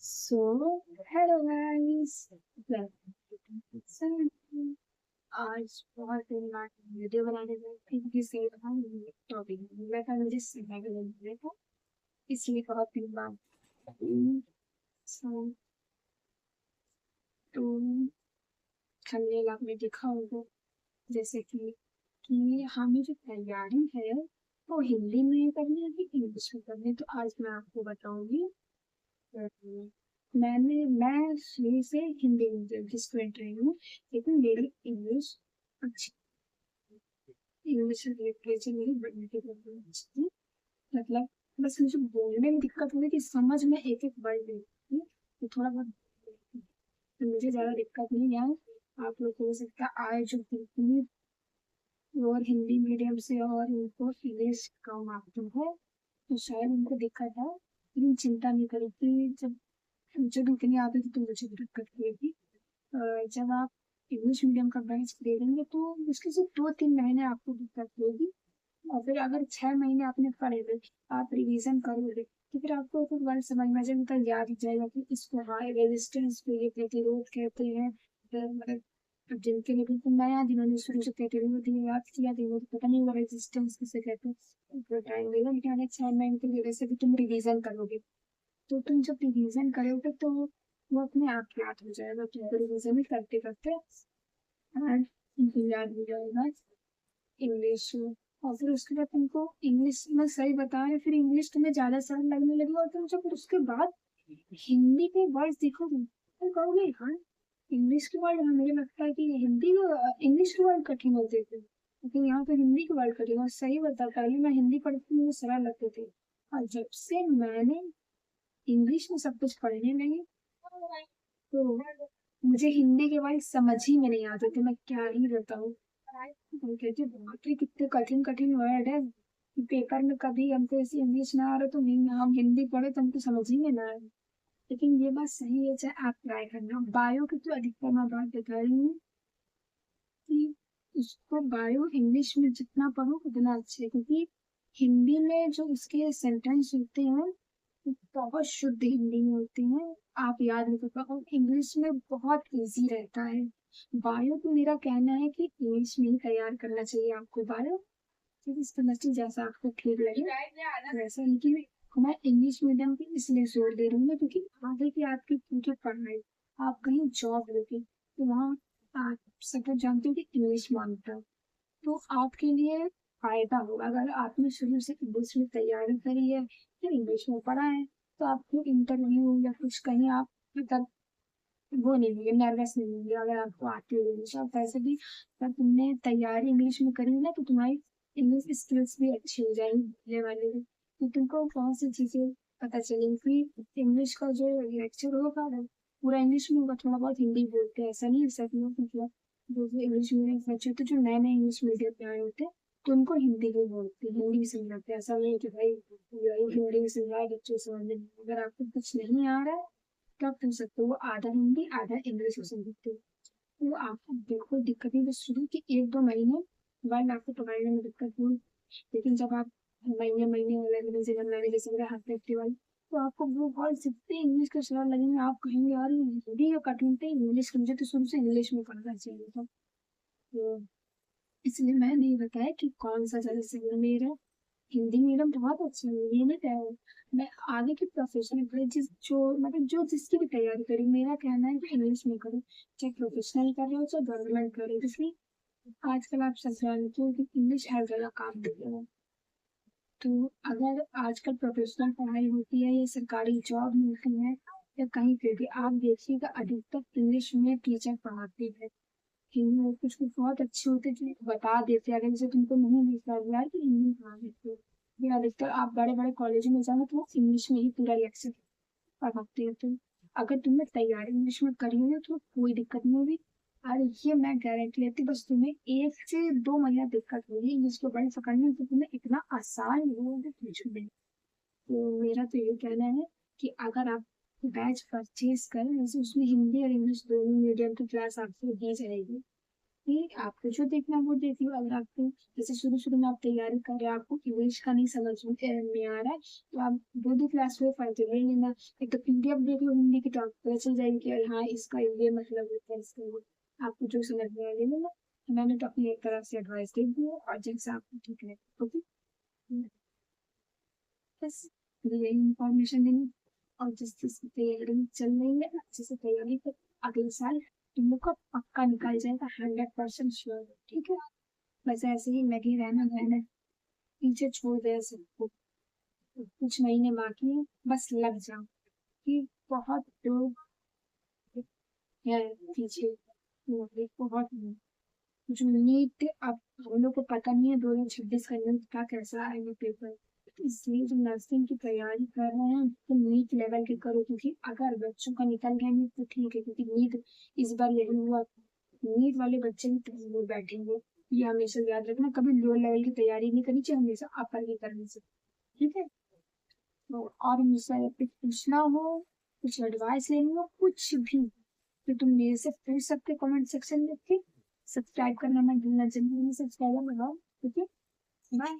So, hello guys, welcome to Sun। आज बहुत दिन बाद वीडियो बनाने में फिर किसी टॉपिक मिला था मुझे सुनने के लिए मिला था, इसलिए बहुत दिन बाद। सो तो थंबनेल आपने देखा होगा, जैसे कि हमें जो तैयारी है वो हिंदी में करनी है कि इंग्लिश में करनी है। तो आज मैं आपको बताऊंगी। मैं शुरू से हिंदी मीडियम की स्टूडेंट रही हूँ, लेकिन मेरी इंग्लिश अच्छी, इंग्लिश लिटरेचर मेरी बढ़ने के लिए अच्छी थी। मतलब बस मुझे बोलने में दिक्कत हुई कि समझ में एक एक वर्ड लेती थी, तो थोड़ा बहुत तो मुझे ज़्यादा दिक्कत नहीं है। आप लोग को हो सकता है आए जो बिल्कुल और हिंदी मीडियम से और उनको इंग्लिश कम आती है, तो शायद उनको दिक्कत है, लेकिन चिंता नहीं करें कि जब जब इतनी आती थी तो मुझे भी दिक्कत हुई थी। जब आप इंग्लिश मीडियम का बैच ले लेंगे तो मुश्किल से 2-3 महीने आपको दिक्कत होगी, और फिर अगर 6 महीने आपने पढ़े हुए आप रिवीजन करोगे तो फिर आपको एक वर्ड समझ में आ जाएगा, तो याद हो जाएगा कि इसको हाँ रेजिस्टेंस पे ये प्रतिरोध कहते हैं। मतलब अब जिनके लिए बिल्कुल नया, जिन्होंने शुरू से प्रतिरोध ये याद किया तो वो तो पता नहीं वो रेजिस्टेंस किसे कहते हैं, तो टाइम लगेगा। लेकिन अगर 6 महीने के लिए वैसे भी तुम रिवीजन करोगे तो तुम जब रिवीजन करोगे तो वो अपने आप याद हो जाएगा, तुमको रिवीजन ही करते करते और तुमको याद हो जाएगा इंग्लिश। और फिर उसके बाद तुमको इंग्लिश में सही बता रहे, फिर इंग्लिश तुम्हें ज्यादा सरल लगने लगी, और तुम जब उसके बाद हिंदी के वर्ड देखोगे तो कहोगे हाँ इंग्लिश के वर्ड, हाँ मुझे लगता है कि हिंदी इंग्लिश के वर्ड कठिन होते थे, लेकिन यहाँ पे हिंदी के वर्ड कठिन। और सही बता, पहले मैं हिंदी पढ़ती थी मुझे सरल लगते थे, और जब से मैंने इंग्लिश में सब कुछ पढ़ने लगी तो मुझे हिंदी के वर्ड समझ ही में नहीं आते थे, मैं क्या ही बताऊँ। हम कहते बाप रे कितने कठिन कठिन वर्ड है, पेपर में कभी हमको ऐसी इंग्लिश ना आ रहा तो नहीं, हम हिंदी पढ़े तो हमको समझ ही में ना आए। लेकिन ये बात सही है, चाहे आप ट्राई करना। बायो की तो अधिकतर मैं बात बता रही हूँ कि उसको बायो इंग्लिश में जितना पढ़ो उतना अच्छा है, क्योंकि हिंदी में जो उसके सेंटेंस होते हैं वो बहुत शुद्ध हिंदी में होते हैं, आप याद नहीं कर पाओ। इंग्लिश में बहुत इजी रहता है। बायो तो मेरा कहना है कि इंग्लिश में ही तैयार करना चाहिए आपको बायो, क्योंकि इस सेमेस्टर जैसा आपको ठीक लगे वैसा। लेकिन मैं इंग्लिश मीडियम पे इसलिए जोर दे रही हूँ क्योंकि आगे की आपकी फ्यूचर पढ़ाई, आप कहीं जॉब लोगे तो वहाँ आप सब लोग जानते हो कि इंग्लिश मांगता है, तो आपके लिए फायदा होगा अगर आपने शुरू से इंग्लिश में तैयारी करी है या इंग्लिश में पढ़ा है, तो आपको इंटरव्यू या कुछ कहीं आप मतलब वो नहीं होंगे, नर्वस नहीं होंगे। अगर आपको आती है इंग्लिश, और वैसे भी अगर तुमने तैयारी इंग्लिश में करी ना तो तुम्हारी इंग्लिश स्किल्स भी अच्छी हो जाएंगी बोलने वाले भी, तो तुमको बहुत सी चीजें पता चलेंगी। इंग्लिश का जो लेक्चर होगा वो पूरा इंग्लिश में होगा, थोड़ा बहुत हिंदी बोलते हैं ऐसा नहीं है सब लोग, मतलब जो जो इंग्लिश मीडियम बच्चे होते हैं, जो नए नए इंग्लिश मीडियम में आए होते हैं तो उनको हिंदी भी बोलते हैं, हिंदी भी समझाते हैं। ऐसा नहीं है कि भाई हिंदी में समझाए बच्चे समझ नहीं, अगर आपको कुछ नहीं आ रहा है तो आप पूछ सकते हो, आधा हिंदी आधा इंग्लिश में समझ सकते हो, तो आपको बिल्कुल दिक्कत नहीं। बस शुरू के 1-2 महीने वर्ड आपको पकड़ने में दिक्कत हुई, लेकिन जब आप महीने महीने वाले जैसे जनवरी दिसंबर हफ्ते हफ्ते वाले, तो आपको वो वर्ड जितने इंग्लिश के सरल लगेंगे आप कहेंगे यार ये हिंदी या कठिन थे, इंग्लिश मुझे तो शुरू से इंग्लिश में पढ़ना चाहिए था। तो इसलिए मैंने ये बताया कि कौन सा ज्यादा सही है। मेरा हिंदी मीडियम बहुत अच्छा है, ये नहीं कह रही। मैं आगे की प्रोफेशनल के लिए जिस जो मतलब जो जिसकी भी तैयारी करी, मेरा कहना है कि इंग्लिश में करो, चाहे प्रोफेशनल कर रहे हो चाहे गवर्नमेंट कर रहे हो, इसलिए आजकल आप सब जानते हो कि इंग्लिश हर जगह काम देती है। तो अगर आजकल प्रोफेशनल पढ़ाई होती है या सरकारी जॉब मिलती है या कहीं पे भी आप देखिएगा अधिकतर इंग्लिश में टीचर पढ़ाते हैं। हिंदी में कुछ कुछ बहुत अच्छे होते हैं जो बता देते हैं, अगर जैसे तुमको नहीं लिख रहा है तो हिंदी पढ़ा देते हो। या अधिकतर आप बड़े बड़े कॉलेज में जाओ तो वो इंग्लिश में ही पूरा लेक्चर पढ़ाते हैं, तो अगर तुमने तैयारी इंग्लिश में करी है तो कोई दिक्कत नहीं होगी। और ये मैं गारंटी लेती हूँ, बस तुम्हें 1 से 2 महीना दिक्कत होगी इंग्लिश को बड़ी पकड़ने में, तो तुम्हें इतना आसान होगा कुछ नहीं। तो मेरा तो ये कहना है कि अगर आप बैच परचेज करें, जैसे उसमें हिंदी और इंग्लिश दोनों मीडियम की क्लास आपको दी जाएगी, कि आपको जो देखना है वो देख लो। अगर आपको जैसे शुरू में आप तैयारी कर रहे हैं, आपको इंग्लिश का नहीं समझ में आ रहा है, तो आप दो दो क्लास में फायदे ले लेना। एक तो पीडीएफ देख लो हिंदी की, तो आपको पता चल जाएगी कि हाँ इसका ये मतलब होता है, इसका ये आपको जो समझ में आए ले लेना। मैंने तो अपनी एक तरफ से एडवाइस दे दी है, और जैसे आपको ठीक लगे ओके, बस यही इंफॉर्मेशन देनी। और जिस चीज की तैयारी चल रही है अच्छे से तैयारी कर, अगले साल तुम लोग का पक्का निकल जाएगा, 100% श्योर। ठीक है, बस ऐसे ही लगे रहना, मैंने पीछे छोड़ दिया सबको। कुछ महीने बाकी है, बस लग जाओ कि बहुत लोग हैं पीछे, बहुत लोग। जो नीट, अब हम लोग को पता नहीं है 2026 का नीट का कैसा आएगा पेपर, इसलिए जो नर्सिंग की तैयारी कर रहे हैं तो नीट लेवल के करो, क्योंकि अगर बच्चों का निकल गया नीट तो ठीक है, क्योंकि नीट इस बार यही हुआ, नीट वाले बच्चे भी ट्रेन में बैठेंगे। ये हमेशा याद रखना, कभी लो लेवल की तैयारी नहीं करनी चाहिए, हमेशा अपर ही करनी चाहिए। ठीक है, तो और मुझसे कुछ पूछना हो, कुछ एडवाइस लेनी हो, कुछ भी, तो तुम मेरे से पूछ सकते कमेंट सेक्शन में। ठीक, सब्सक्राइब करना मत भूलना, चैनल में सब्सक्राइब लगाओ। ठीक है, बाय।